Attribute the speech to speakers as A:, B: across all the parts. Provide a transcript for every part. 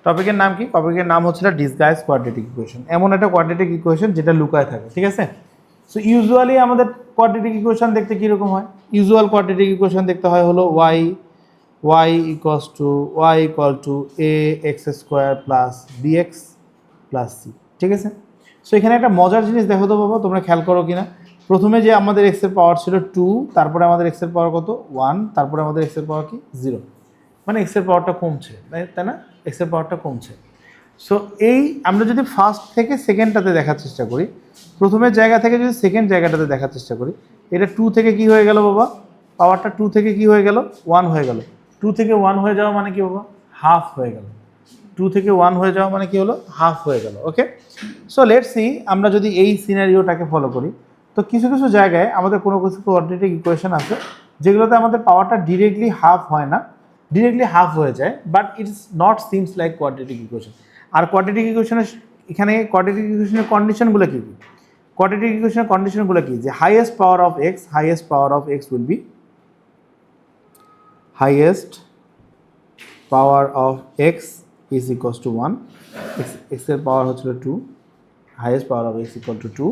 A: টপিকের নাম কি? টপিকের নাম হচ্ছে ডিসগাইজ কোয়াড্রেটিক ইকুয়েশন। এমন একটা কোয়াড্রেটিক ইকুয়েশন যেটা লুকায় থাকে, ঠিক আছে? সো ইউজুয়ালি আমাদের কোয়াড্রেটিক ইকুয়েশন দেখতে কীরকম হয়? ইউজুয়াল কোয়াড্রেটিক ইকুয়েশন দেখতে হয় হলো y equal to a x square plus bx plus c, ঠিক আছে? সো এখানে একটা মজার জিনিস দেখো তো বাবা, তোমরা খেয়াল করো কিনা। প্রথমে যে আমাদের x এর পাওয়ার ছিল 2, তারপরে আমাদের x এর পাওয়ার কত 1, তারপরে আমাদের x এর পাওয়ার কি 0, মানে x এর পাওয়ারটা কমছে, তাই না? x এর পাওয়ারটা কমছে। সো এই আমরা যদি ফার্স্ট থেকে সেকেন্ডটাতে দেখার চেষ্টা করি, প্রথমের জায়গা থেকে যদি সেকেন্ড জায়গাটাতে দেখার চেষ্টা করি, এটা 2 থেকে কি হয়ে গেল বাবা? পাওয়ারটা 2 থেকে কি হয়ে গেল? 1 হয়ে গেল। 2 থেকে 1 হয়ে যাওয়া মানে কি বাবা? হাফ হয়ে গেল। 2 থেকে 1 হয়ে যাওয়া মানে কি হলো? হাফ হয়ে গেল। ওকে, সো লেটস সি আমরা যদি এই সিনারিওটাকে ফলো করি, তো কিছু কিছু জায়গায় আমাদের কোনো কিছু কোয়াড্রেটিক ইকুয়েশন আছে যেগুলোতে আমাদের পাওয়ারটা ডিরেক্টলি হাফ হয় না, ডিরেক্টলি হাফ হয়ে যায়, but it's not seems like quadratic equation. আর কোয়াড্রেটিক ইকুয়েশনের এখানে কোয়াড্রেটিক ইকুয়েশনের কন্ডিশনগুলো কী কী? কোয়াড্রেটিক ইকুয়েশনের কন্ডিশনগুলো কি? যে highest power of x will be highest power of x is equals two 1, x এর পাওয়ার হচ্ছিল 2, highest power of x equal to 2।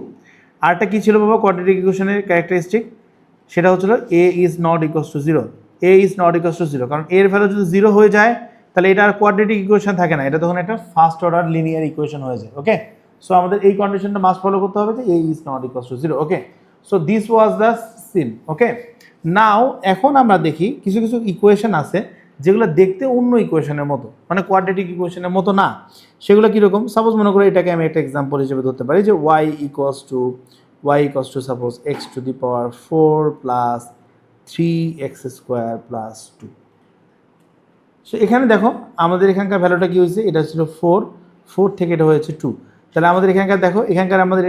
A: আরেকটা কী ছিল বাবা কোয়াড্রেটিক ইকুয়েশনের ক্যারেক্টারিস্টিক? সেটা হচ্ছিল A is not equals to 0, A is not equals to 0, কারণ এর ভ্যালু যদি 0 হয়ে যায় তাহলে এটা আর কোয়াড্রেটিক ইকুয়েশন থাকে না, এটা তখন একটা ফার্স্ট অর্ডার লিনিয়ার ইকুয়েশন হয়ে যায়। ওকে, সো আমাদের এই কন্ডিশনটা মাস্ট ফলো করতে হবে যে A is not equals to 0। Okay, so this was the scene. Okay, now এখন আমরা দেখি কিছু কিছু ইকুয়েশন আছে যেগুলো দেখতে অন্য ইকুয়েশনের মতো, মানে কোয়াড্রেটিক ইকুয়েশনের মতো না। সেগুলো কীরকম? সাপোজ মনে করো এটাকে আমি একটা এক্সাম্পল হিসেবে ধরতে পারি যে y equals to suppose x to the power 4 plus 3x square plus 2। So এখানে দেখো আমাদের এখানকার ভ্যালুটা কী হয়েছে? এটা ছিল 4 থেকে এটা হয়েছে 2। তাহলে আমাদের এখানকার দেখো, এখানকার আমাদের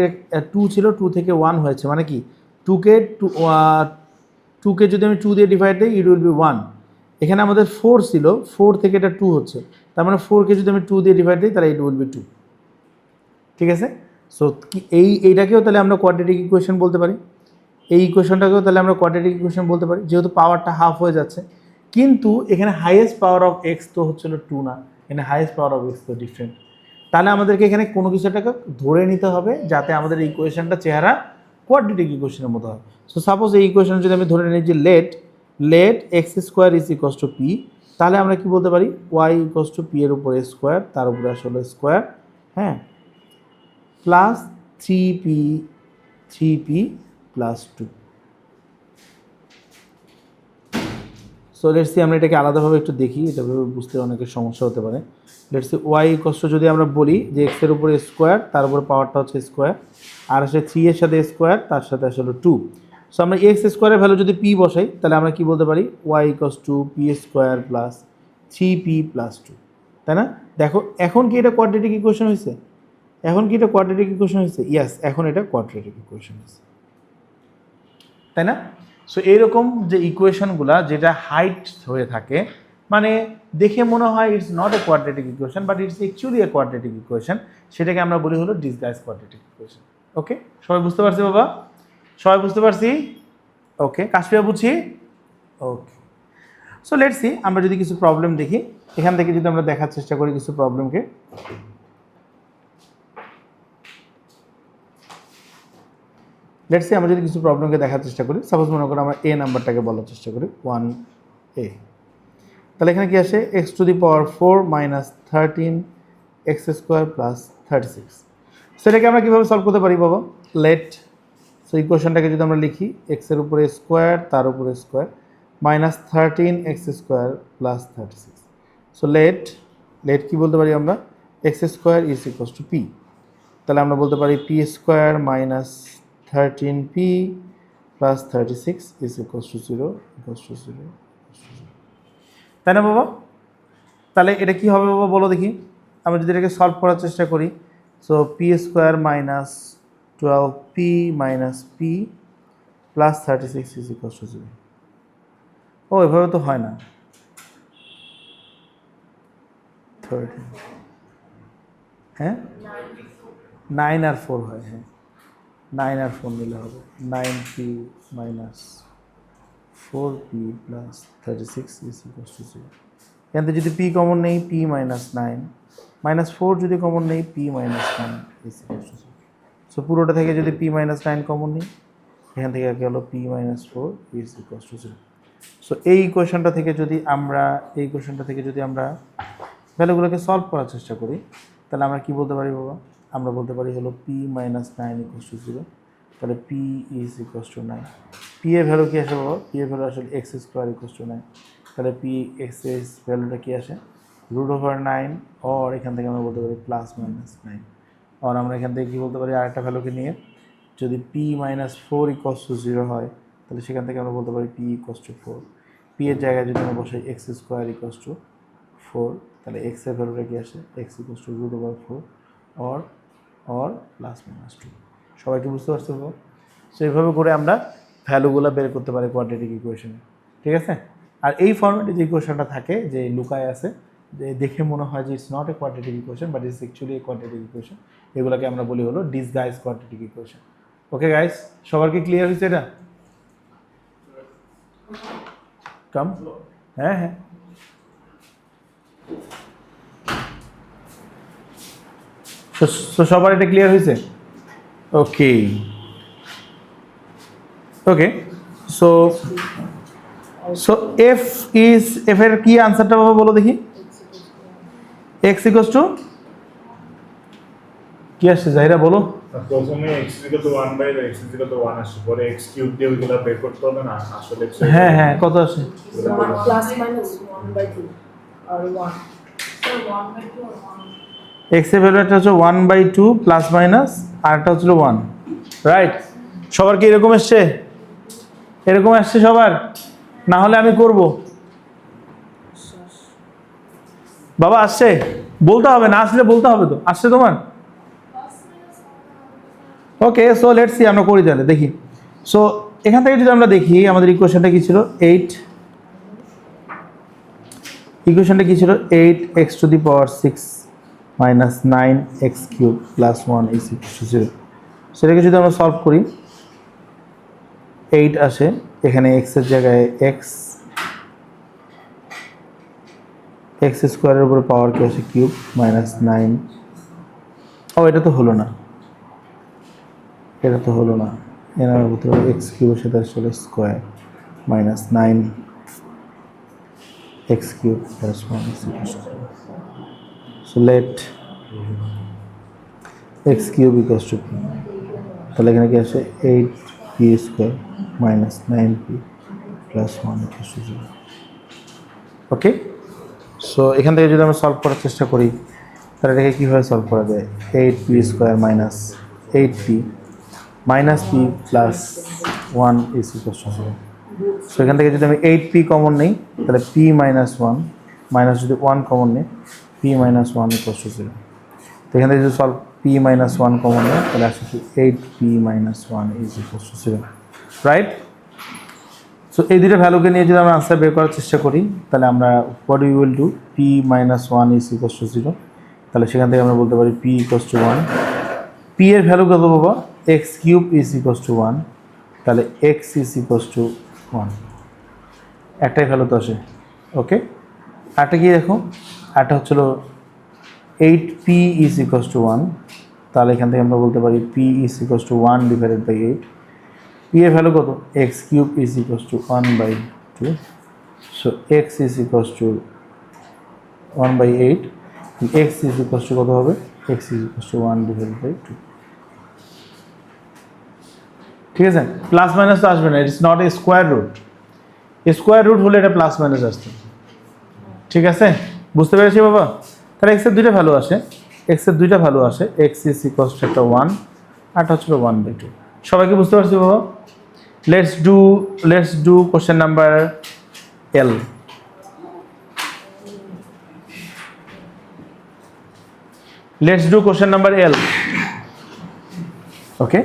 A: 2 ছিল, 2 থেকে 1 হয়েছে, মানে কি 2কে যদি আমি 2 দিয়ে ডিভাইড দিই ইট উইল বি 1। এখানে আমাদের 4 ছিল, 4 থেকে এটা 2 হচ্ছে, তার মানে 4কে যদি আমি 2 দিয়ে ডিভাইড দিই তাহলে ইট উইল বি 2, ঠিক আছে? সো এইটাকেও তাহলে আমরা কোয়াড্রেটিক ইকুয়েশন বলতে পারি, এই ইকুয়েশনটাকেও তাহলে আমরা কোয়াড্রেটিক ইকুয়েশন বলতে পারি, যেহেতু পাওয়ারটা হাফ হয়ে যাচ্ছে। কিন্তু এখানে হাইয়েস্ট পাওয়ার অফ এক্স তো হচ্ছিল 2 না, এখানে হাইয়েস্ট পাওয়ার অফ এক্স তো ডিফারেন্ট। তাহলে আমাদেরকে এখানে কোনো কিছুটাকে ধরে নিতে হবে যাতে আমাদের এই ইকুয়েশনটা চেহারা কোয়াড্রেটিক ইকুয়েশনের মতো হয়। সো সাপোজ এই ইকুয়েশন যদি আমি ধরে নিই যে let x square is equals to p, তাহলে আমরা কি বলতে পারি? ওয়াই ইকুয়ালস টু পি এর উপরে স্কোয়ার, তার উপরে আসলে স্কোয়ার, হ্যাঁ, plus 3p plus 2। So let's see আমরা এটাকে আলাদাভাবে একটু দেখি, এটা বুঝতে অনেকের সমস্যা হতে পারে। Let's see y equals to যদি আমরা বলি যে এক্সের উপরে স্কোয়ার, তার উপরে পাওয়ারটা হচ্ছে স্কোয়ার, আর আসে 3 এর সাথে স্কোয়ার, তার সাথে আসলে 2। সো আমরা এক্স স্কোয়ারের ভ্যালু যদি পি বসাই তাহলে আমরা কি বলতে পারি? Y equals to p square plus 3p plus 2, তাই না? দেখো এখন কি এটা কোয়াড্রেটিক ইকুয়েশন হয়েছে? এখন কি এটা কোয়াড্রেটিক ইকুয়েশন হয়েছে? ইয়েস, এখন এটা কোয়াড্রেটিক ইকুয়েশন হয়েছে, তাই না? সো এইরকম যে ইকুয়েশনগুলো যেটা হাইট হয়ে থাকে, মানে দেখে মনে হয় it's not A quadratic equation but it's actually A quadratic equation, সেটাকে আমরা বলি হলো ডিসগাইজ কোয়াড্রেটিক ইকুয়েশন। ওকে, সবাই বুঝতে পারছি বাবা? সবাই বুঝতে পারছি? ওকে, কাশফিয়া বুঝছি? ওকে, সো লেটস সি আমরা যদি কিছু প্রবলেম দেখি, এখান থেকে যদি আমরা দেখার চেষ্টা করি কিছু প্রবলেমকে। লেটস সি আমরা যদি কিছু প্রবলেমকে দেখার চেষ্টা করি, সাপোজ মনে করো আমরা এ নাম্বারটাকে বলার চেষ্টা করি 1a, তাহলে এখানে কি আসে? X to the power 4 minus 13 x square plus 36। সেটাকে আমরা কীভাবে সলভ করতে পারি বাবা? সো ইকুয়েশনটাকে যদি আমরা লিখি এক্সের উপরে স্কোয়ার, তার উপরে square, minus 13 x square plus 36। So let কি বলতে পারি আমরা? X square is equals to p, তাহলে আমরা বলতে পারি p square minus 13p plus 36 is equals to 0, তাই না বাবা? তাহলে এটা কি হবে বাবা বলো দেখি, আমরা যদি এটাকে সলভ করার চেষ্টা করি। So P square minus 12p minus P plus 36 is equals to 0। ও এভাবে তো হয় না, 13, হ্যাঁ 9 আর 4 হয়, হ্যাঁ 9 আর 4 নিলে হবে 9p minus 4p plus 36 is equals to 0। এখান থেকে যদি p কমন নেই, p মাইনাস 9 -4 যদি কমন নেই p - 9 is equals to 0। So পুরোটা থেকে যদি p - 9 কমন নিই, এখান থেকে কি হলো p - 4 is equals to 0। So এই ইকুয়েশনটা থেকে যদি আমরা ভ্যালুগুলোকে সলভ করার চেষ্টা করি, তাহলে আমরা কি বলতে পারি বাবা? আমরা বলতে পারি হলো p - 9 equals to 0। তাহলে p is equals to 9। p এর ভ্যালু কি আসে বাবা? p এর ভ্যালু আসলে x স্কোয়ার equals to 9। তাহলে p x এর ভ্যালুটা কি আসে? √9, অর এখান থেকে আমরা বলতে পারি +-9। আর আমরা এখান থেকে কি বলতে পারি? আরেকটা ভ্যালুকে নিয়ে যদি p - 4 equals to 0 হয়, তাহলে সেখান থেকে আমরা বলতে পারি p equals to 4। p এর জায়গায় যদি আমরা বসাই x স্কোয়ার equals to 4, তাহলে x এর ভ্যালুটা কি আসে? x equals to √4 or +-2। সবাই কি বুঝতে পারছো? সো এইভাবে করে আমরা ভ্যালুগুলো বের করতে পারি কোয়াড্রেটিক ইকুয়েশনে, ঠিক আছে? আর এই ফর্মেটে যে ইকুয়েশনটা থাকে, যে লুকায় আছে, যে দেখে মনে হয় যে it's not A quadratic equation but it's actually A quadratic equation, এগুলোকে আমরা বলি হলো disguise quadratic equation. Okay guys, সবার কি ক্লিয়ার হয়েছে এটা? কাম, হ্যাঁ হ্যাঁ, সবার এটা ক্লিয়ার হয়েছে? ওকে ওকে, সো এফ এর কি আনসারটা বাবা বলো দেখি? x ইকুয়ালস টু কি আসছে জাহিরা বলো?
B: প্রথমে x = 1/x = 1 আসে, পরে x³ দিয়ে ওইগুলা বের করতে হবে না আসলে।
A: হ্যাঁ হ্যাঁ, কত আসে?
C: 1 +-1/2 or 1, so 1/2 or 1।
A: x এর ভ্যালুটা হচ্ছে 1/2 প্লাস মাইনাস, আর একটা হচ্ছে 1, রাইট? সবার কি এরকম আসছে? এরকম আসছে সবার? না হলে আমি করব বাবা। আসছে? বলতে হবে, না আসলে বলতে হবে তো। আসছে তোমার? ওকে, সো লেটস সি, আমরা করি তাহলে দেখি। সো এখান থেকে যদি আমরা দেখি আমাদের ইকুয়েশনটা কি ছিল? 8 ইকুয়েশনটা কি ছিল? 8x⁻6 - 9x³ + 1 is equals to 0। সেটাকে যদি আমরা সলভ করি, 8 আসে, এখানে x এর জায়গায় x স্কোয়ারের উপরে পাওয়ার কি আসে? কিউব -9। ও এটা তো হলো না, এর আমরা বলতে পারি x³ এর সাথে আসলে square -9 x³ + 1 is equals to 0। So let x³ equals to p। তাহলে এখানে কি আসে? 8p² - 9p + 1 equals to 0। Okay, so এখান থেকে যদি আমরা সলভ করার চেষ্টা করি, তাহলে এটাকে কীভাবে সলভ করা যায়? 8p² - 8p - p + 1 is equals to 0। So এখান থেকে যদি আমি 8p কমন নিই, তাহলে p - 1 মাইনাস যদি 1 কমন নিই, p - 1 equals to 0। তো এখান থেকে যদি সলভ p - 1 কমন নেই, তাহলে আসলে কি 8p - 1 is equals to 0, right? So এই দুটো ভ্যালুকে নিয়ে যদি আমরা আনসার বের করার চেষ্টা করি, তাহলে আমরা what we will do? p - 1 is equals to 0। তাহলে সেখান থেকে আমরা বলতে পারি p equals to 1। p এর ভ্যালু কত বাবা? x³ is equals to 1। তাহলে x is equals to 1, একটাই ভ্যালু তো আসে। ওকে, আরেকটা কি দেখো? আরেকটা হচ্ছিল 8p is equals to 1। তাহলে এখান থেকে আমরা বলতে পারি p is equals to 1/8। p এর ভ্যালু কত? x³ is equals to 1/2। So x is equals to 1/8, x is equals to কত হবে? x is equals to 1/2। ঠিক আছে, প্লাস মাইনাস তো আসবে না, it's not a square root. Square root হলে এটা প্লাস মাইনাস আসতো, ঠিক আছে? বুঝতে পেরেছি বাবা? তাহলে x এর দুইটা ভ্যালু আসে, x is equals to একটা 1, আর হচ্ছিল 1/2। সবাইকে বুঝতে পারছি বাবা? Let's do question number L। Let's do question number L। Okay,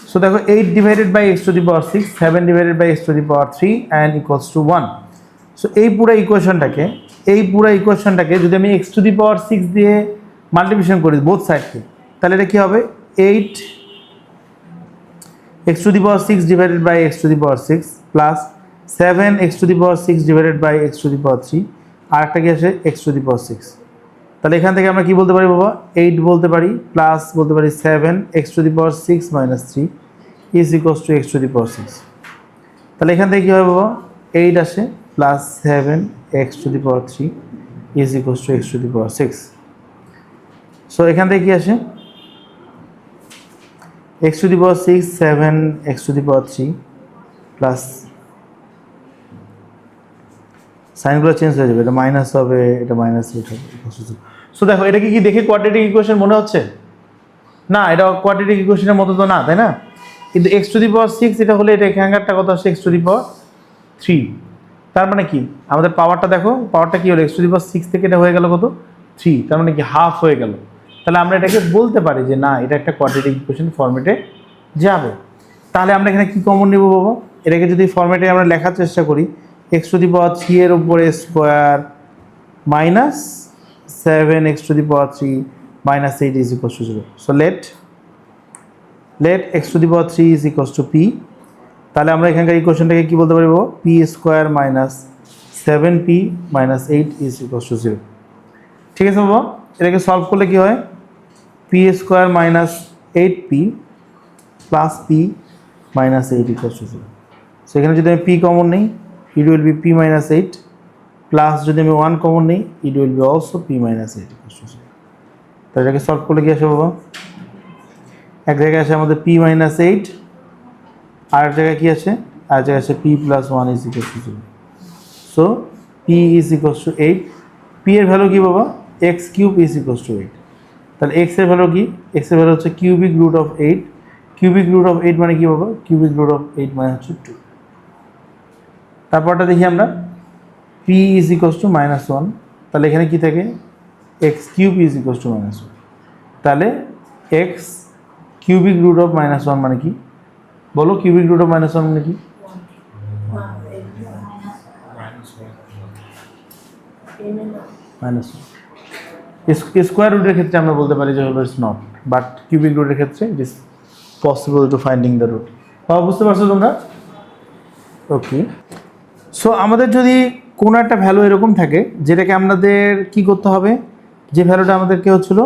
A: so দেখো 8/x⁻6, 7/x⁻3 and equals to 1। So এই পুরো ইকুয়েশনটাকে যদি আমি x⁻6 দিয়ে মাল্টিপ্লিকেশন করি বোথ সাইডকে, তাহলে এটা কি হবে? 8x⁻6/x⁻6 প্লাস 7x⁻6/x⁻3, আর একটা কি আসে? x⁻6। তাহলে এখান থেকে আমরা কি বলতে পারি বাবা, 8 বলতে পারি, প্লাস বলতে পারি 7 x⁻6 - 3 is equals two x⁻6। তাহলে এখান থেকে কী হবে বাবা, 8 আসে plus 7 x⁻3 is equals two x⁻6। So এখান থেকে কী আসে, x⁻6 7 x⁻3 প্লাস সাইনগুলো চেঞ্জ হয়ে যাবে, এটা মাইনাস হবে, এটা -8 হবে। সো দেখো এটা কি দেখে কোয়াড্রেটিক ইকুয়েশন মনে হচ্ছে না? এটা কোয়াড্রেটিক ইকুয়েশনের মতো তো না, তাই না? কিন্তু x⁻6 এটা হলে এটা এখানকারটা কত আসছে, x⁻3। তার মানে কি আমাদের পাওয়ারটা দেখো, পাওয়ারটা কি হলো, x⁻6 থেকে এটা হয়ে গেল কত, 3, তার মানে কি হাফ হয়ে গেল। তাহলে আমরা এটাকে বলতে পারি যে না, এটা একটা কোয়াড্রেটিক ইকুয়েশন ফরম্যাটে যাবে। তাহলে আমরা এখানে কি কমন নেব বাবা, এটাকে যদি ফরম্যাটে আমরা লেখার চেষ্টা করি, x⁻3 এর উপরে square minus 7 x⁻3 - 8 is equals to 0। So let x⁻3 is equals to p। তাহলে আমরা এখানকার ইকুয়েশনটাকে কি বলতে পারবো, p² - 7p - 8 is equals to 0। ঠিক আছে বাবা, এটাকে সলভ করলে কি হয়, p² - 8p plus p - 8 equals to 0। সেখানে যদি আমি p কমন নিই, it will be p - 8 plus যদি আমি 1 কমন নিই, it will be also p - 8 equals to 0। তো এটাকে সলভ করলে কি আসে বাবা, এক জায়গায় আসে আমাদের p - 8, আর এক জায়গায় কি আছে, আর জায়গায় আছে p + 1 is equals to 0। So p is equals two 8। p এর ভ্যালু কি বাবা, x³ ইজ ইকুয়ালস টু 8। তাহলে x এর ভ্যালু কি, x এর ভ্যালু হচ্ছে cubic root of 8। Cubic root of 8 মানে কি বাবা, কিউবিক রুট অফ 8 মানে হচ্ছে 2। তারপরটা দেখি আমরা, p ইজ ইকুয়ালস টু -1। তাহলে এখানে কি থাকে, x³ ইজ ইকুয়ালস টু -1। তাহলে x কিউবিক রুট অফ -1 মানে কি, বলো কিউবিক রুট অফ -1 মানে কি, -1। স্কোয়ার রুটের ক্ষেত্রে আমরা বলতে পারি যে হলো ইটস নট, বাট কিউবিক রুটের ক্ষেত্রে it is possible to finding the root. বুঝতে পারছো তোমরা? ওকে। সো আমাদের যদি কোনো একটা ভ্যালু এরকম থাকে যেটাকে আমাদের কি করতে হবে, যে ভ্যালুটা আমাদেরকে হচ্ছিল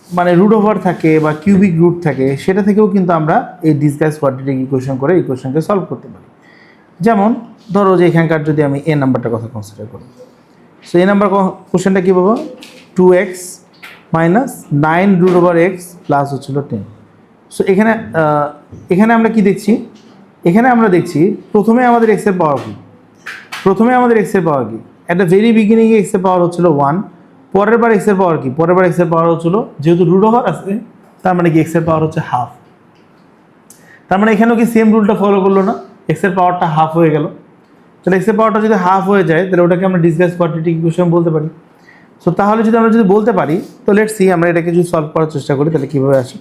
A: মানে রুট ওভার থাকে বা কিউবিক রুট থাকে, সেটা থেকেও কিন্তু আমরা এই ডিসগাইজ কোয়াড্রেটিক ইকুয়েশন করে ইকুয়েশনকে সলভ করতে পারি। যেমন ধরো যে এখানকার যদি আমি এ নাম্বারটার কথা কনসিডার করি, সো এই নাম্বার কোশ্চেনটা কী পাবো, 2x - 9 √x প্লাস হচ্ছিল 10। সো এখানে আমরা কি দেখছি, এখানে আমরা দেখছি প্রথমে আমাদের x এর পাওয়ার কি, অ্যাট দ্য ভেরি বিগিনিংয়ে x এর পাওয়ার হচ্ছিল 1, পরের বার x এর পাওয়ার কি, পরের বার x এর পাওয়ার হচ্ছিল, যেহেতু রুট ওভার আছে তার মানে কি x এর পাওয়ার হচ্ছে হাফ। তার মানে এখানেও কি সেম রুলটা ফলো করলো না, x এর পাওয়ারটা হাফ হয়ে গেল। তাহলে x এর পাওয়ারটা যদি হাফ হয়ে যায় তাহলে ওটাকে আমরা ডিসগাইজ কোয়াড্রেটিক ইকুয়েশন বলতে পারি। সো তাহলে যদি আমরা বলতে পারি, তো লেটস সি আমরা এটাকে যদি সলভ করার চেষ্টা করি তাহলে কীভাবে আসে।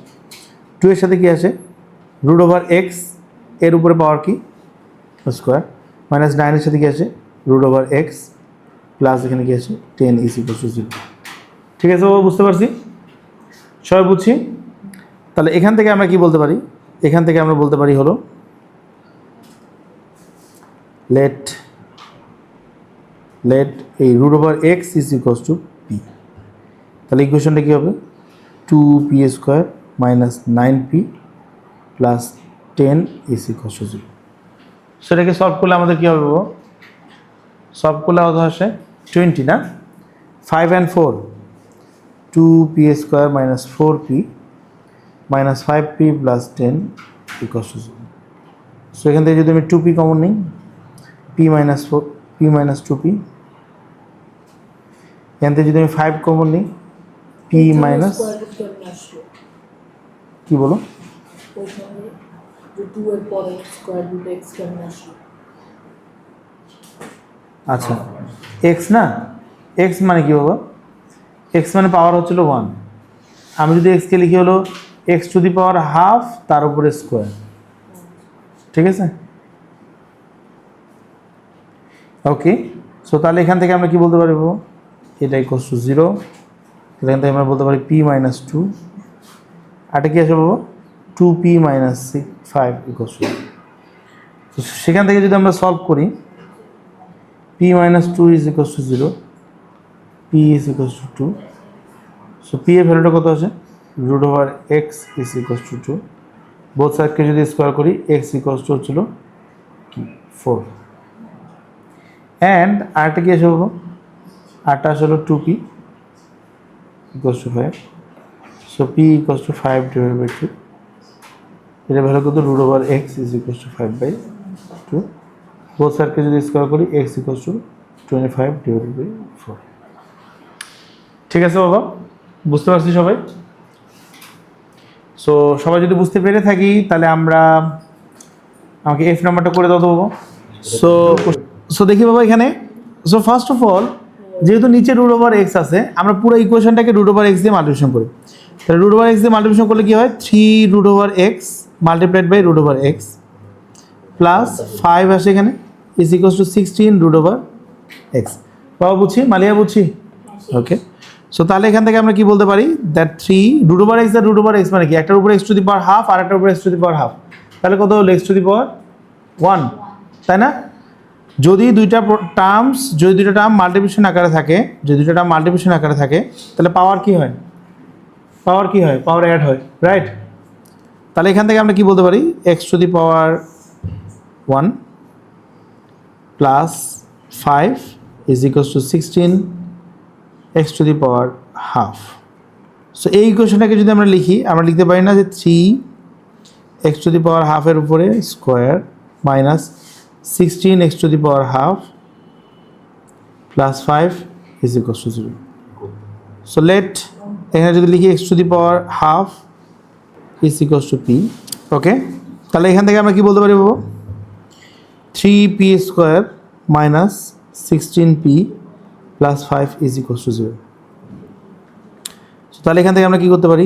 A: 2 এর সাথে কি আসে, √x এর উপরে পাওয়ার কি, স্কোয়ার, -9 এর সাথে কি আসে, √x প্লাস এখানে কি আছে 10 ইজ ইকুয়ালস টু 0। ঠিক আছে বাবা, বুঝতে পারছি, সবাই বুঝছি। তাহলে এখান থেকে আমরা কি বলতে পারি, এখান থেকে আমরা বলতে পারি হলো লেট এই √x is equals to p। তাহলে ইকুয়েশনটা কী হবে, 2p² - 9p plus 10 is equals to 0। সেটাকে সলভ করলে আমাদের কী হবে বাবা, সলভ করলে কত আসে 20 না, 5 and 4, 2p² - 4p - 5p plus 10 equals to 0। So এখান থেকে যদি আমি 2p কমন নিই, p - 4, p - 2p, এখান থেকে যদি আমি 5 কমন নিই, p মাইনাস, কি বলো, আচ্ছা x না, x মানে কি বাবা, x মানে পাওয়ার হচ্ছিল 1। আমি যদি x কে লিখি হলো x⁻½ তার উপরে স্কোয়ার। ঠিক আছে, ওকে। সো তাহলে এখান থেকে আমরা কি বলতে পারবো, এটা ইকুয়ালস টু 0। এখান থেকে আমরা বলতে পারি p - 2, আরটা কি আসবে বাবা, 2p - 5 ইকুয়ালস টু 0। তো সেখান থেকে যদি আমরা সলভ করি, p - 2 is equals to 0, P is equals to 2। So P এর ভ্যালুটা কত আছে, root over X is equals to 2। Both সাইডকে যদি স্কোয়ার করি এক্স ইকুয়ালস টু হচ্ছিল 4। অ্যান্ড আরেকটা কি আসে বলবো, আরটা আসলে 2p equals to 5। So P equals to 5 divide by 2। এটা ভ্যালু কত, root over X is equals to 5/2। Both সাইডকে যদি স্কোয়ার করি X equals to 25 divide by 4। ঠিক আছে বাবা, বুঝতে পারছি সবাই? সো সবাই যদি বুঝতে পেরে থাকি তাহলে আমাকে এফ নাম্বারটা করে দাও তো বাবা। সো দেখি বাবা এখানে, সো ফার্স্ট অফ অল যেহেতু নিচে রুট ওভার এক্স আছে, আমরা পুরো ইকুয়েশনটাকে রুট ওভার এক্স দিয়ে মাল্টিপ্লিকেশন করি। তাহলে রুট ওভার এক্স দিয়ে মাল্টিপ্লিকেশন করলে কি হয়, 3 root over x multiplied by root over x plus 5 আসে এখানে is equals to 16 root over x. বাবা বুঝছি, মালিয়া বুঝছি? ওকে। সো তাহলে এখান থেকে আমরা কি বলতে পারি, দ্যাট 3 রুট ওভার এক্স আর রুট ওভার এক্স মানে কি, একটার উপরে X to the power half আর একটার উপরে X to the power half, তাহলে কত হলো এক্স টু দি পাওয়ার 1, তাই না? যদি দুইটা টার্ম মাল্টিপ্লিকেশন আকারে থাকে, তাহলে পাওয়ার কি হয়, পাওয়ার অ্যাড হয়, রাইট? তাহলে এখান থেকে আমরা কি বলতে পারি, x to the power 1 plus 5 is equals to 16 X to the power half. So এই ইকুয়েশনটাকে যদি আমরা লিখি, আমরা লিখতে পারি না যে 3 এক্স টু দি পাওয়ার হাফের উপরে square minus 16 X to the power half plus 5 is equals to 0। So let এখানে যদি লিখি X to the power half is equals to P. Okay, তাহলে এখান থেকে আমরা কি বলতে পারি বাবু, 3p square minus 16p plus 5 is equals to 0। তাহলে এখান থেকে আমরা কি করতে পারি,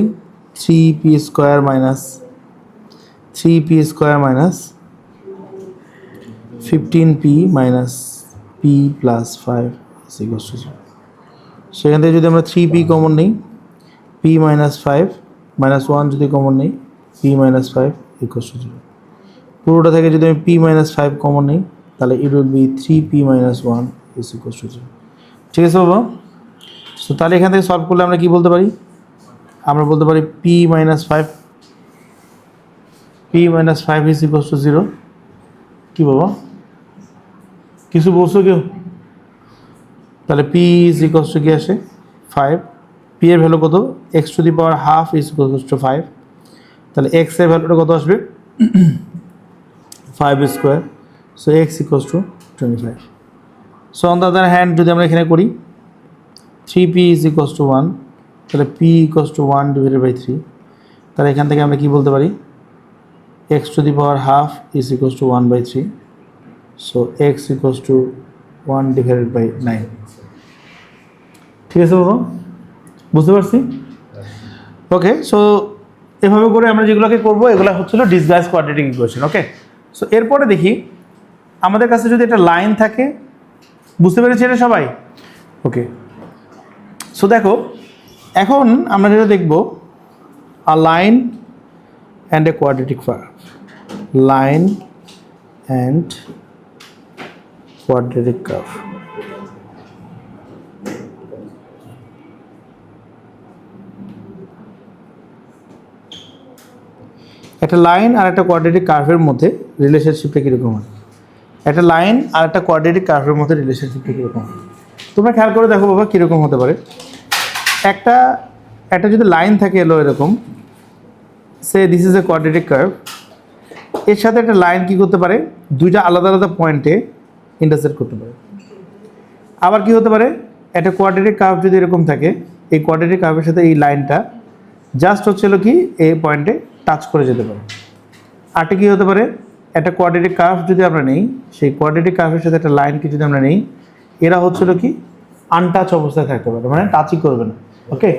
A: 3p square minus 15p minus p plus 5 is equals to 0। সেখান থেকে যদি আমরা 3p কমন নিই, p মাইনাস 5 মাইনাস 1 যদি কমন নিই, p মাইনাস 5 ইকুয়ালস টু 0। পুরোটা থেকে যদি আমি p মাইনাস 5 কমন নিই, তাহলে ইট will B 3p minus 1 is equals to 0। ঠিক আছে বাবা? সো তাহলে এখান থেকে সলভ করলে আমরা কি বলতে পারি, আমরা বলতে পারি p minus 5 is equals to 0। কি বাবা, কিছু বলছো কেউ? তাহলে p ইজ ইকুয়ালস টু কি আসে 5, p এর ভ্যালু কত, x to the power half is equals to 5। তাহলে এক্স এর ভ্যালুটা কত আসবে, 5 square. So x equals to 25। So on the other hand যদি আমরা এখানে করি 3p ইজ ইকুয়ালস টু 1, তাহলে p ইকুয়ালস টু 1 ডিভাইডেড বাই 3। তাহলে এখান থেকে আমরা কি বলতে পারি, x to the power half is equals to 1/3। So x equals two 1 divided by 9। ঠিক আছে বাবা, বুঝতে পারছি? ওকে, সো এভাবে করে আমরা যেগুলোকে করবো এগুলো হচ্ছিল ডিসগাইজ কোয়াড্রেটিক ইকুয়েশন। ওকে, সো এরপরে দেখি আমাদের কাছে যদি একটা লাইন থাকে, বুঝতে পেরেছি এটা সবাই? ওকে, সো দেখো এখন আমরা যেটা দেখব, a line and a quadratic curve, line and quadratic curve. একটা লাইন আর একটা কোয়াড্রেটিক কার্ভের মধ্যে রিলেশনশিপটা কীরকম হয়, একটা লাইন আর একটা কোয়াড্রেটিক কার্ভের মধ্যে রিলেশনশিপটা কীরকম হয়, তোমরা খেয়াল করে দেখো বাবা কীরকম হতে পারে। একটা যদি লাইন থাকে এলো এরকম, say this is a quadratic curve, এর সাথে একটা লাইন কি করতে পারে, দুইটা আলাদা আলাদা পয়েন্টে ইন্টারসেক্ট করতে পারে। আবার কি হতে পারে, একটা কোয়াড্রেটিক কার্ভ যদি এরকম থাকে, এই কোয়াড্রেটিক কার্ভের সাথে এই লাইনটা জাস্ট হচ্ছিল কি এই পয়েন্টে টাচ করে যেতে পারে। আরটা কি হতে পারে, একটা কোয়াড্রেটিক কার্ভ যদি আমরা নেই, সেই কোয়াড্রেটিক কার্ভের সাথে একটা লাইনকে যদি আমরা নেই, এরা হচ্ছিল কি আনটাচ অবস্থায় থাকতে পারে, মানে টাচই করবে না। ওকে,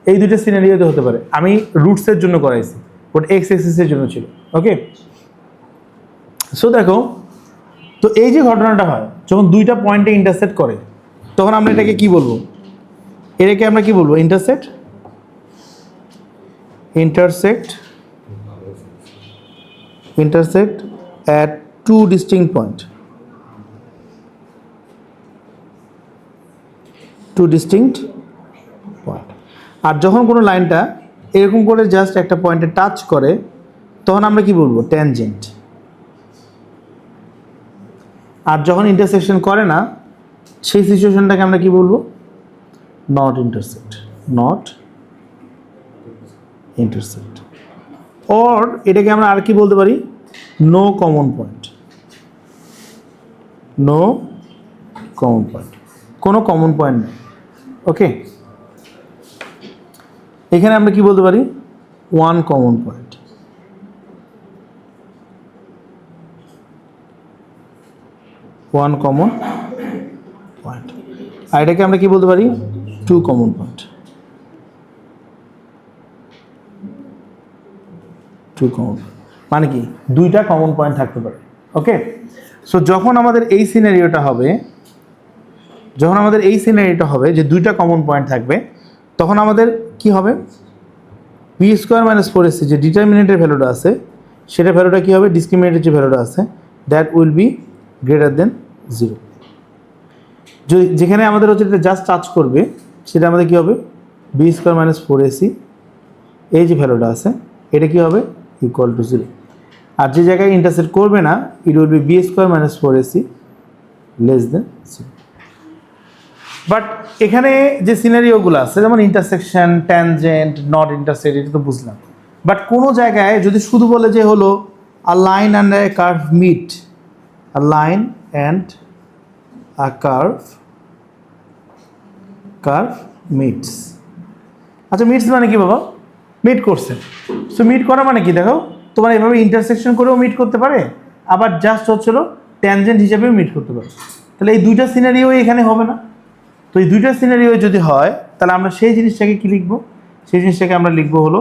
A: এই দুইটা সিনারিওতে হতে পারে। আমি রুটসের জন্য করাইছি, ওটা এক্স এক্সিসের জন্য ছিল। ওকে, সো দেখো, তো এই যে ঘটনাটা হয় যখন দুইটা পয়েন্টে ইন্টারসেক্ট করে, তখন আমরা এটাকে কি বলবো, এটাকে আমরা কি বলবো, intersect at two distinct point, two distinct point. আর যখন কোনো লাইনটা এরকম করে জাস্ট একটা পয়েন্টে টাচ করে তখন আমরা কি বলবো? ট্যানজেন্ট। আর যখন ইন্টারসেকশন করে না সেই সিচুয়েশনটাকে আমরা কি বলবো? Not intersect. Not intersect. Or এটাকে আমরা আর কি বলতে পারি? No common point. No common point, কোনো কমন পয়েন্ট নেই। ওকে, এখানে আমরা কি বলতে পারি? One common point. One common point. আর এটাকে আমরা কি বলতে পারি? Two common point. Two common মানে কি? দুইটা কমন পয়েন্ট থাকতে পারে। ওকে, সো যখন আমাদের এই সিনারিওটা হবে, যে দুইটা কমন পয়েন্ট থাকবে, তখন আমাদের কি হবে? B square minus four AC যে ডিটারমিনেন্টের ভ্যালুটা আছে সেটা ভ্যালুটা কি হবে? ডিসক্রিমিনেন্টের যে ভ্যালুটা আছে that will be greater than zero. যেখানে আমাদের হচ্ছে এটা জাস্ট টাচ করবে সেটা আমাদের কি হবে? B square minus four AC এই যে ভ্যালুটা আছে এটা কি হবে? Equal to zero. আর যে জায়গায় ইন্টারসেক্ট করবে না it will be b square minus four AC less than zero. But এখানে যে সিনারিওগুলো আছে যেমন ইন্টারসেকশন, ট্যানজেন্ট, নট ইন্টারসেক্ট, এটা তো বুঝলাম। বাট কোনো জায়গায় যদি শুধু বলে যে হলো a line and a curve meet, a line and a curve meets. আচ্ছা, মিটস মানে কি বাবা? মিট করছে। সো মিট করা মানে কি? দেখো, তোমার এভাবে ইন্টারসেকশন করেও মিট করতে পারে, আবার জাস্ট হচ্ছিল ট্যানজেন্ট হিসেবেও মিট করতে পারে। তাহলে এই দুইটা সিনারিও এখানে হবে না? তো এই দুইটা সিনারিও যদি হয় তাহলে আমরা সেই জিনিসটাকে কি লিখবো? সেই জিনিসটাকে আমরা লিখবো হলো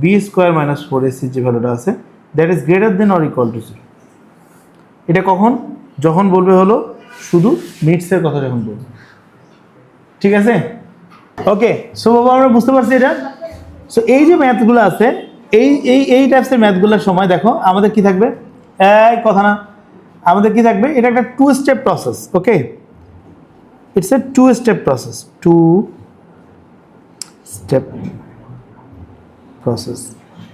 A: বি স্কোয়ার মাইনাস ফোর এসির যে ভ্যালুটা আছে that is greater than or equal two zero. এটা কখন? যখন বলবে হলো শুধু মিটসের কথা যখন বলবে। ঠিক আছে? ওকে, সো বাবা আমরা বুঝতে পারছি এটা। সো এই যে ম্যাথগুলো আছে এই টাইপসের ম্যাথগুলোর সময় দেখো আমাদের কি থাকবে? এই কথা না, আমাদের কি থাকবে? এটা একটা two step process. Okay, it's a two-step process.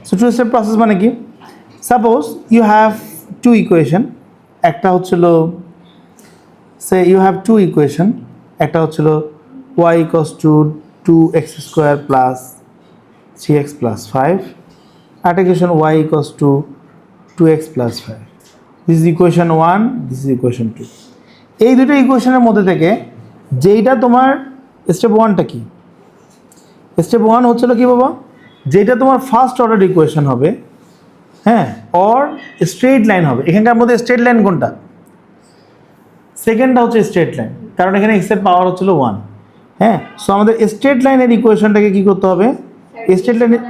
A: So two-step process মানে কি? Suppose you have two equation. একটা হচ্ছিল say you have two equation. একটা হচ্ছিল y equals to 2x square plus 3x plus 5. R equation y equals to 2x plus 5. This is equation 1, this is equation 2. এই দুটো ইকুয়েশনের মধ্যে থেকে যেইটা তোমার স্টেপ ওয়ানটা কি? স্টেপ ওয়ান হচ্ছিল কি বাবা? যেটা তোমার ফার্স্ট অর্ডার ইকুয়েশন হবে, হ্যাঁ, অর স্ট্রেট লাইন হবে। এখানকার মধ্যে স্ট্রেট লাইন কোনটা? সেকেন্ডটা হচ্ছে স্ট্রেট লাইন, কারণ এখানে এক্স এর পাওয়ার হচ্ছিল 1। হ্যাঁ, সো আমাদের স্ট্রেট লাইনের ইকুয়েশনটাকে কি করতে হবে? স্ট্রেট লাইনের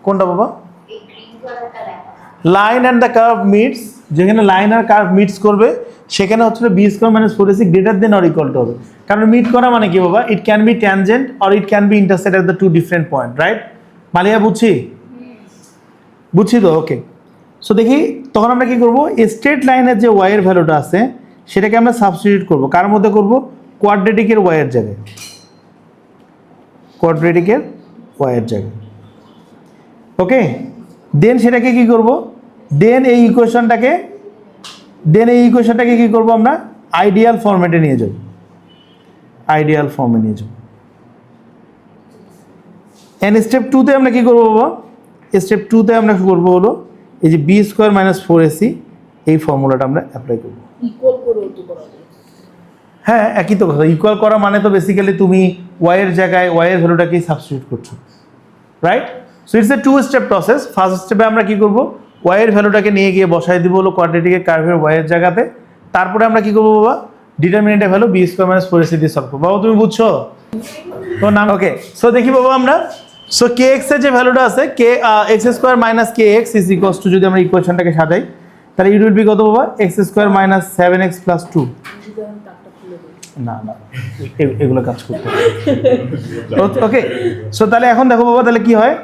A: কোনটা বাবা? Line and the curve meets. যেখানে লাইন আর কার্ভ মিটস করবে সেখানে হচ্ছে b square minus four AC greater than or equal to হবে। কারণ মিট করা মানে কি বাবা? It can be tangent or it can be intersect at the two different point, right? মালিয়া বুঝছি তো? ওকে, সো দেখি তখন আমরা কি করব? স্ট্রেট লাইনের যে ওয়াই এর ভ্যালুটা আছে সেটাকে আমরা সাবস্টিটিউট করব। কার মধ্যে করব? কোয়াড্রেটিকের ওয়াই এর জায়গায়। কোয়াড্রেটিকের ওয়াই এর জায়গায়। ওকে, দেন সেটাকে কি করব? দেন এই ইকুয়েশনটাকে কি করব? আমরা আইডিয়াল ফরম্যাটে নিয়ে যাব। আইডিয়াল ফর্মে নিয়ে যাব। এন্ড স্টেপ 2 তে আমরা কি করব বাবা? স্টেপ 2 তে আমরা কি করব হলো এই যে b square minus four AC এই ফর্মুলাটা আমরা অ্যাপ্লাই করব।
C: ইকুয়াল করে তো করা যায়।
A: হ্যাঁ, একই তো কথা। ইকুয়াল করা মানে তো বেসিক্যালি তুমি ওয়াই এর জায়গায় ওয়াই এর ভ্যালুটাকেই সাবস্টিটিউট করছো, right? So it's a two step process. First স্টেপে আমরা কি করব? ওয়াই এর ভ্যালুটাকে নিয়ে গিয়ে বসাই দিব হলো কোয়াড্রেটিকের কার্ভের ওয়াই এর জায়গাতে। তারপরে আমরা কি করব বাবা? ডিটারমিনেন্টের value B square minus four AC দিয়ে সলভ করব। বাবা তুমি বুঝছো তো নাম? ওকে, সো দেখি বাবা আমরা, সো কে এক্স এর যে ভ্যালুটা আছে K X square minus K X is equals to, যদি আমরা ইকুয়েশনটাকে সাজাই তাহলে ইট উইল বি কত বাবা? X square minus 7x plus 2। না এগুলো কাজ করতে হবে। ওকে, সো তাহলে এখন দেখো বাবা তাহলে কি হয়,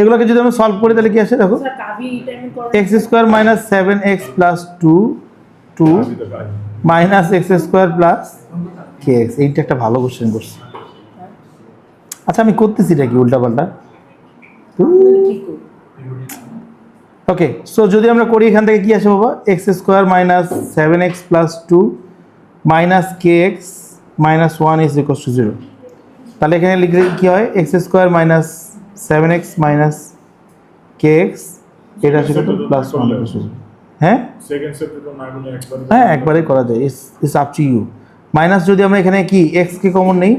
A: এগুলোকে যদি আমরা সলভ করি তাহলে কি আসে দেখো? X square minus 7x plus 2 minus X square plus K X. এইটা একটা ভালো কোশ্চেন করছে। আচ্ছা আমি করতেছি এটা কি উল্টাপাল্টা।
C: কি করব?
A: ওকে, সো যদি আমরা করি এখান থেকে কি আসে বাবা, X square minus 7x plus 2 minus K X minus 1 is equal to 0। তাহলে এখানে লিখলে কি হয়, X square minus 7x minus K X, এটা আসে কত প্লাস 1 ইকুয়াল টু 0। হ্যাঁ
B: সেকেন্ড স্টেপে তো না করলে একবার
A: হ্যাঁ একবারে করা যায়, it's up to you. Minus যদি আমরা এখানে কি এক্স কে কমন নেই,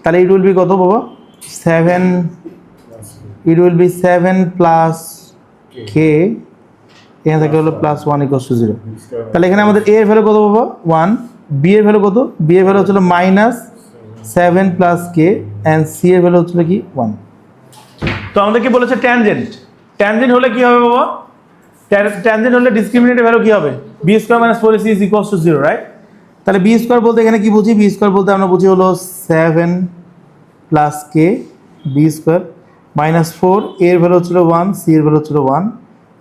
A: তাহলে ইট উইল বি কত বাবা, 7, ইট উইল বি 7 প্লাস কে, এখানে থেকে হলো প্লাস 1 ইকুয়াল টু 0। তাহলে এখানে আমাদের এ এর ভ্যালু কত বাবা 1, বি এর ভ্যালু কত, বি এর ভ্যালু হচ্ছিল minus 7 plus k, and c এর ভ্যালু হচ্ছিল কি 1। তো আমাদেরকে বলেছে ট্যানজেন্ট, ট্যানজেন্ট হলে কি হবে বাবা, ট্যানজেন্ট হলে ডিসক্রিমিনেন্টের ভ্যালু কি হবে, b square minus 4ac is equal to 0, right? তাহলে বি স্কোয়ার বলতে এখানে কি বুঝি, বি স্কোয়ার বলতে আমরা বুঝি হলো 7 plus K B square minus 4, এর ভ্যালু হচ্ছিল 1, সি এর ভ্যালু হচ্ছিল 1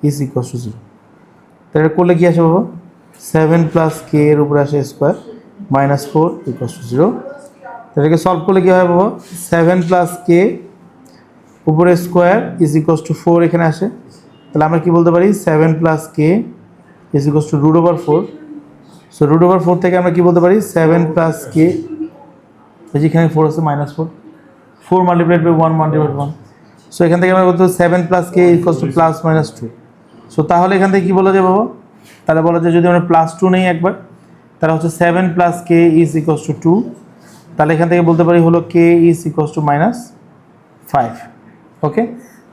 A: ইজ ইকুয়াল টু 0। তাহলে করলে কি আসে বাবা, 7 প্লাস কে এর উপরে আসে স্কোয়ার মাইনাস 4 ইকুয়াল টু 0। তাদেরকে সলভ করলে কি হয় বাবা, 7 প্লাস কে উপরে স্কোয়ার ইজ ইকুয়াল টু 4 এখানে আসে। তাহলে আমরা কি বলতে পারি, 7 plus k is equal to root over 4। So root over 4 থেকে আমরা কি বলতে পারি, 7 প্লাস কে, যেখানে 4 আছে minus 4 multiplied by 1 multiplied 1। So এখান থেকে আমরা বলতে 7 plus k equal to plus minus 2। So তাহলে এখান থেকে কি বলা যায় বাবা, তাহলে বলা যায় যদি আমরা প্লাস 2 নেই একবার, তাহলে হচ্ছে 7 plus k is equal two 2। তাহলে এখান থেকে বলতে পারি হলো কে ইজ ইকুয়াল টু মাইনাস 5। ওকে,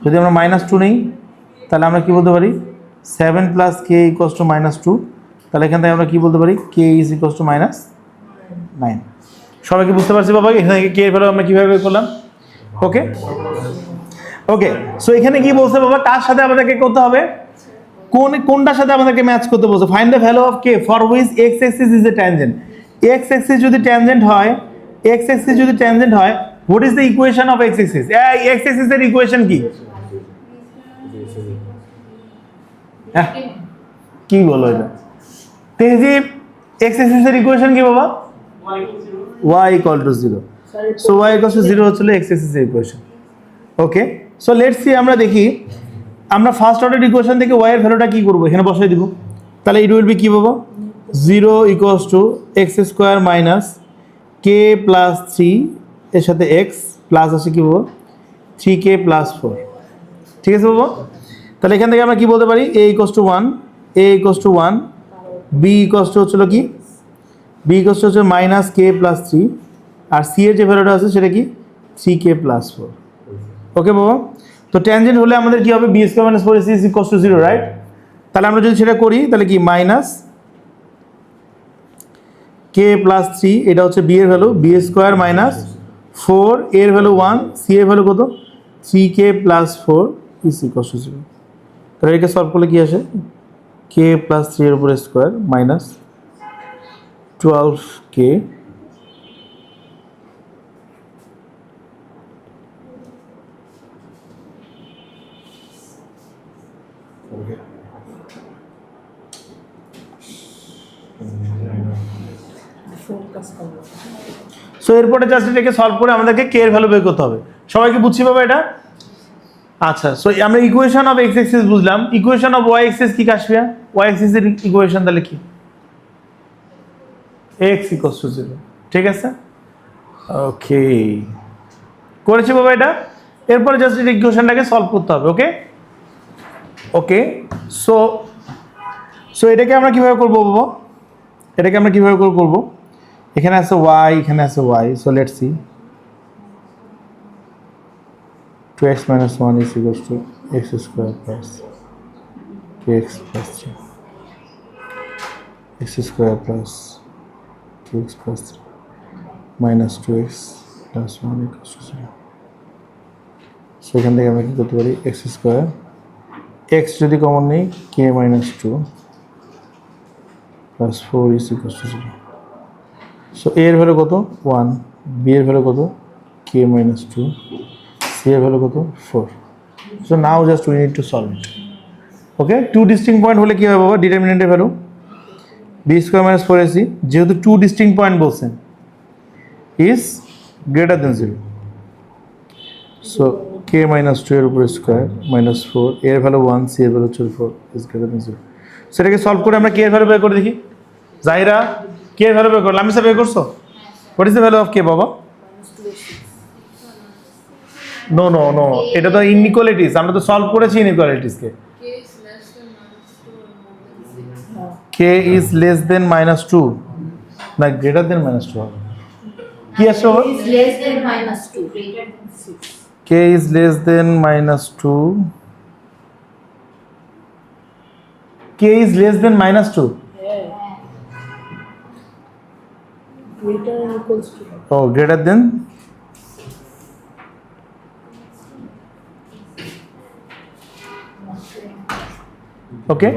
A: যদি আমরা মাইনাস 2 নেই তাহলে আমরা কি বলতে পারি, 7 plus k equal two minus 2। তাহলে এখান থেকে আমরা কি বলতে পারি, কে ইজ ইকুয়াল টু মাইনাস 9। সবাই কি বুঝতে পারছি বাবা, এখানে কে এর ভ্যালু আমরা কিভাবে বের করলাম? ওকে ওকে, সো এখানে কি বলছে বাবা, কার সাথে আমাদেরকে করতে হবে, কোনটার সাথে আমাদেরকে ম্যাচ করতে বলছে, find the value of K for which x Axis is a tangent. X Axis যদি ট্যানজেন্ট হয়, এক্স অ্যাক্সিস যদি ট্যানজেন্ট হয়, what is the equation of x Axis? X Axis এর ইকুয়েশন কি? হ্যাঁ কি বলো এটা তেহজিব, এক্স অ্যাক্সিস এর ইকুয়েশন কি বাবা? y equal to 0। So y equal to 0 হচ্ছে এক্স অ্যাক্সিস এর equation. Okay, so let's see, আমরা দেখি আমরা ফার্স্ট অর্ডার ইকুয়েশন থেকে y এর ভ্যালুটা কি করব, এখানে বসাই দিব। তাহলে ইট উইল বি কি বাবা, 0 equals to x square minus k plus 3 এর সাথে এক্স প্লাস আসে কি বাবা 3k প্লাস 4। ঠিক আছে বাবা, তাহলে এখান থেকে আমরা কি বলতে পারি, a equals to 1, a equals to 1, b equals to হচ্ছিল কি, b ইকুয়ালস টু হচ্ছে মাইনাস কে প্লাস 3, আর c এর যে ভ্যালুটা আছে সেটা কি 3k প্লাস 4। ওকে বাবা, তো ট্যানজেন্ট হলে আমাদের কি হবে, b square minus 4ac is equal to 0, right? তাহলে আমরা যদি সেটা করি তাহলে কি মাইনাস কে প্লাস 3, এটা হচ্ছে বি এর ভ্যালু, বি স্কোয়ার মাইনাস 4 এর ভ্যালু 1, সি এর ভ্যালু কত 3k plus 4 is equal to 0। তাহলে এটাকে সলভ করলে কি আসে, কে প্লাস 3 এর উপরে স্কোয়ার মাইনাস 12k
C: ফোকাস করব।
A: সো এরপরে জাস্ট এটাকে সলভ করে আমাদেরকে কে এর ভ্যালু বের করতে হবে। সবাই কি বুঝছি বাবা এটা? আচ্ছা, সো আমরা ইকুয়েশন অফ এক্স অ্যাক্সিস বুঝলাম, ইকুয়েশন অফ ওয়াই অ্যাক্সিস কি কাশফিয়া? ওয়াই অ্যাক্সিস এর ইকুয়েশন তাহলে কি, এক্স ইকুয়ালস টু 0। ঠিক আছে, ওকে করেছি বাবা এটা। এরপরে জাস্ট এই ইকুয়েশনটাকে সলভ করতে হবে। ওকে ওকে, সো সো এটাকে আমরা কিভাবে করব বাবা, এটাকে আমরা কিভাবে করব, এখানে আছে y, এখানে আছে y, so let's see 2x minus 1 is equals to x square plus 2x plus 3, x square plus 2x plus 3 minus 2x plus 1 equals to 0। So এখান থেকে আমরা কি করতে পারি, x স্কোয়ার, x যদি কমন নেই k minus 2 plus 4 is equals to 0। So a এর value কত 1, b এর ভ্যালু কত k minus 2, c এর ভ্যালু কত 4। So now just we need to solve it. Okay, two distinct point হলে কি হবে বাবা, ডিটারমিনেন্টের value B square minus four AC যেহেতু টু ডিস্টিং পয়েন্ট বলছেন is greater than zero, so K minus two এর উপর স্কোয়ার মাইনাস ফোর এর ভ্যালু ওয়ান সি এর ভ্যালু হচ্ছে four is greater than zero. সেটাকে সলভ করে আমরা কে এর ভ্যালু বের করে দেখি। জাহিরা কে এর ভ্যালু বের করো, লামিসা বের করছো? What is the value of K বাবা? নো নো নো, এটা তো ইনইকুয়ালিটিস, আমরা তো সলভ করেছি ইনইকুয়ালিটিসকে।
C: K is less than minus 2 or more than 6.
A: K is less than minus two না গ্রেটার দেন মাইনাস টু হবে, কি আসছে বাবা?
D: Is less than minus 2. Greater than 6.
A: K is less than minus two, k is less than minus two,
C: Yeah. Greater or equals to.
A: ও greater than, ওকে